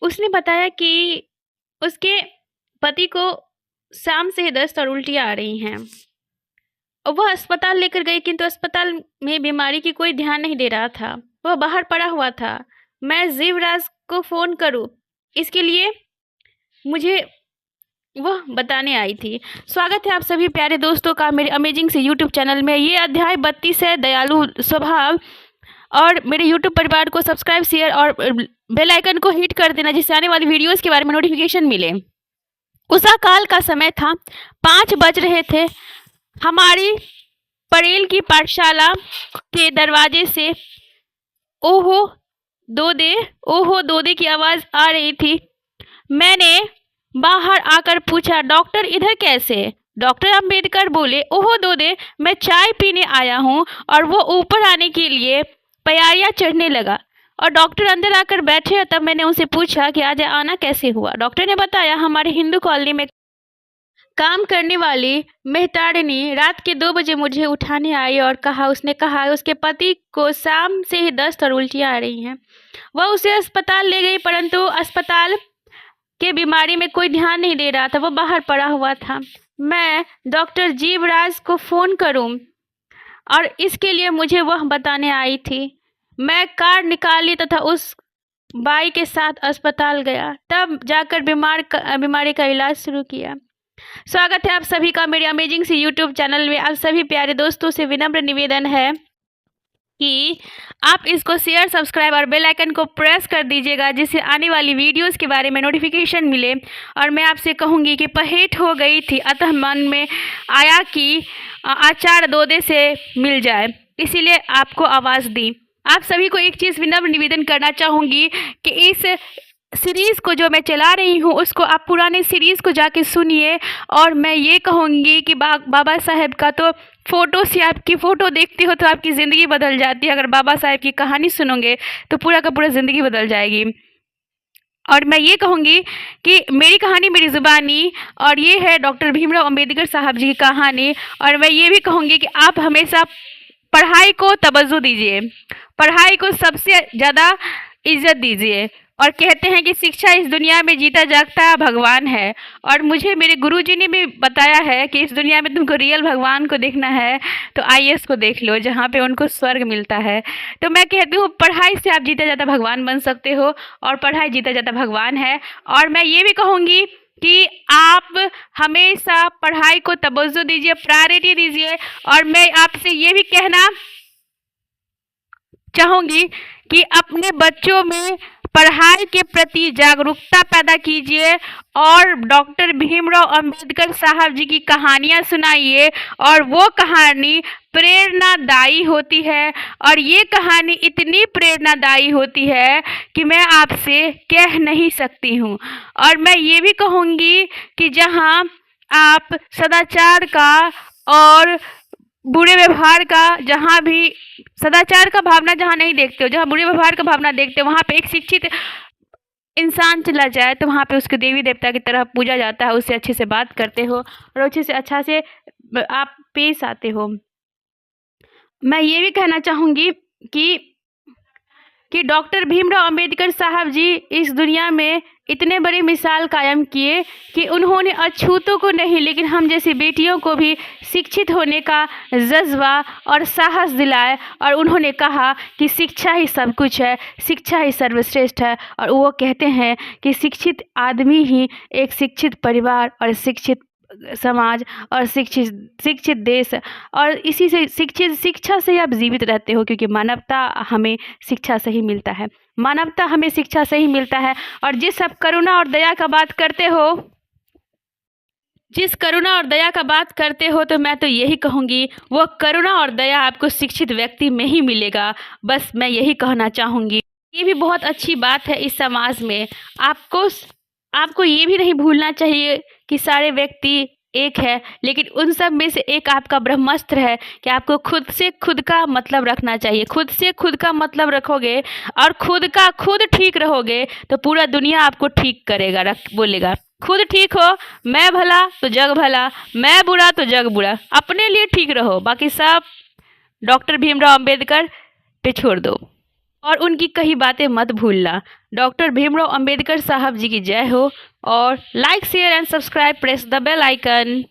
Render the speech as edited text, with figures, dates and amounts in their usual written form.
उसने बताया कि उसके पति को शाम से ही दस्त और उल्टियाँ आ रही हैं और वह अस्पताल लेकर गई, किंतु अस्पताल में बीमारी की कोई ध्यान नहीं दे रहा था। वह बाहर पड़ा हुआ था। मैं जीवराज को फ़ोन करूं, इसके लिए मुझे वह बताने आई थी। स्वागत है आप सभी प्यारे दोस्तों का मेरे अमेजिंग से यूट्यूब चैनल में। ये अध्याय 32 है, दयालु स्वभाव। और मेरे यूट्यूब परिवार को सब्सक्राइब, शेयर और बेल आइकन को हिट कर देना, जिससे आने वाली वीडियोस के बारे में नोटिफिकेशन मिले। उषा काल का समय था, 5 बज रहे थे। हमारी परेल की पाठशाला के दरवाजे से ओहो दोदे की आवाज़ आ रही थी। मैंने बाहर आकर पूछा, डॉक्टर इधर कैसे? डॉक्टर अंबेडकर बोले, ओहो दोदे, मैं चाय पीने आया हूँ। और वो ऊपर आने के लिए पयारियाँ चढ़ने लगा और डॉक्टर अंदर आकर बैठे। और तब मैंने उनसे पूछा कि आज आना कैसे हुआ। डॉक्टर ने बताया, हमारे हिंदू कॉलोनी में काम करने वाली मेहतारिनी रात के 2 बजे मुझे उठाने आई और उसने कहा उसके पति को शाम से ही दस्त और उल्टियाँ आ रही हैं। वह उसे अस्पताल ले गई, परंतु अस्पताल के बीमारी में कोई ध्यान नहीं दे रहा था। वह बाहर पड़ा हुआ था। मैं डॉक्टर जीवराज को फ़ोन करूं, और इसके लिए मुझे वह बताने आई थी। मैं कार निकाली तथा उस बाई के साथ अस्पताल गया, तब जाकर बीमारी का इलाज शुरू किया। स्वागत है आप सभी का मेरे अमेजिंग सी यूट्यूब चैनल में। आप सभी प्यारे दोस्तों से विनम्र निवेदन है कि आप इसको शेयर, सब्सक्राइब और बेल आइकन को प्रेस कर दीजिएगा, जिससे आने वाली वीडियोस के बारे में नोटिफिकेशन मिले। और मैं आपसे कहूँगी कि पहेट हो गई थी, अतः मन में आया कि आचार दोदे से मिल जाए, इसीलिए आपको आवाज़ दी। आप सभी को एक चीज़ विनम्र निवेदन करना चाहूँगी कि इस सीरीज़ को जो मैं चला रही हूँ उसको आप पुराने सीरीज़ को जाके सुनिए। और मैं ये कहूँगी कि बाबा साहेब का तो फ़ोटो से आपकी फ़ोटो देखते हो तो आपकी ज़िंदगी बदल जाती है। अगर बाबा साहेब की कहानी सुनोगे तो पूरा का पूरा ज़िंदगी बदल जाएगी। और मैं ये कहूँगी कि मेरी कहानी मेरी ज़ुबानी, और ये है डॉक्टर भीमराव अंबेडकर साहब जी की कहानी। और मैं ये भी कहूँगी कि आप हमेशा पढ़ाई को तवज्जो दीजिए, पढ़ाई को सबसे ज़्यादा इज्जत दीजिए। और कहते हैं कि शिक्षा इस दुनिया में जीता जागता भगवान है। और मुझे मेरे गुरुजी ने भी बताया है कि इस दुनिया में तुमको रियल भगवान को देखना है तो आईएएस को देख लो, जहाँ पे उनको स्वर्ग मिलता है। तो मैं कहती हूँ पढ़ाई से आप जीता जाता भगवान बन सकते हो, और पढ़ाई जीता जाता भगवान है। और मैं ये भी कहूँगी कि आप हमेशा पढ़ाई को तवज्जो दीजिए, प्रायोरिटी दीजिए। और मैं आपसे ये भी कहना चाहूँगी कि अपने बच्चों में पढ़ाई के प्रति जागरूकता पैदा कीजिए और डॉक्टर भीमराव अंबेडकर साहब जी की कहानियाँ सुनाइए। और वो कहानी प्रेरणादायी होती है, और ये कहानी इतनी प्रेरणादायी होती है कि मैं आपसे कह नहीं सकती हूँ। और मैं ये भी कहूँगी कि जहाँ आप सदाचार का और बुरे व्यवहार का, जहाँ भी सदाचार का भावना जहाँ नहीं देखते हो, जहाँ बुरे व्यवहार का भावना देखते हो, वहाँ पे एक शिक्षित इंसान चला जाए तो वहाँ पे उसके देवी देवता की तरह पूजा जाता है। उससे अच्छे से बात करते हो और अच्छे से अच्छा से आप पेश आते हो। मैं ये भी कहना चाहूँगी कि डॉक्टर भीमराव अंबेडकर साहब जी इस दुनिया में इतने बड़े मिसाल कायम किए कि उन्होंने अछूतों को नहीं, लेकिन हम जैसी बेटियों को भी शिक्षित होने का जज्बा और साहस दिलाए। और उन्होंने कहा कि शिक्षा ही सब कुछ है, शिक्षा ही सर्वश्रेष्ठ है। और वो कहते हैं कि शिक्षित आदमी ही एक शिक्षित परिवार और शिक्षित समाज और शिक्षित देश, और इसी से शिक्षा से आप जीवित रहते हो, क्योंकि मानवता हमें शिक्षा से ही मिलता है, मानवता हमें शिक्षा से ही मिलता है। और जिस आप करुणा और दया का बात करते हो, जिस करुणा और दया का बात करते हो, तो मैं तो यही कहूँगी वो करुणा और दया आपको शिक्षित व्यक्ति में ही मिलेगा। बस मैं यही कहना चाहूँगी। ये भी बहुत अच्छी बात है इस समाज में। आपको ये भी नहीं भूलना चाहिए कि सारे व्यक्ति एक है, लेकिन उन सब में से एक आपका ब्रह्मास्त्र है कि आपको खुद से खुद का मतलब रखना चाहिए। खुद से खुद का मतलब रखोगे और खुद ठीक रहोगे तो पूरा दुनिया आपको ठीक करेगा, बोलेगा। खुद ठीक हो, मैं भला तो जग भला, मैं बुरा तो जग बुरा। अपने लिए ठीक रहो, बाकी सब डॉक्टर भीमराव अंबेडकर पे छोड़ दो। और उनकी कही बातें मत भूलना। डॉक्टर भीमराव अंबेडकर साहब जी की जय हो। और like share and subscribe, press the bell icon.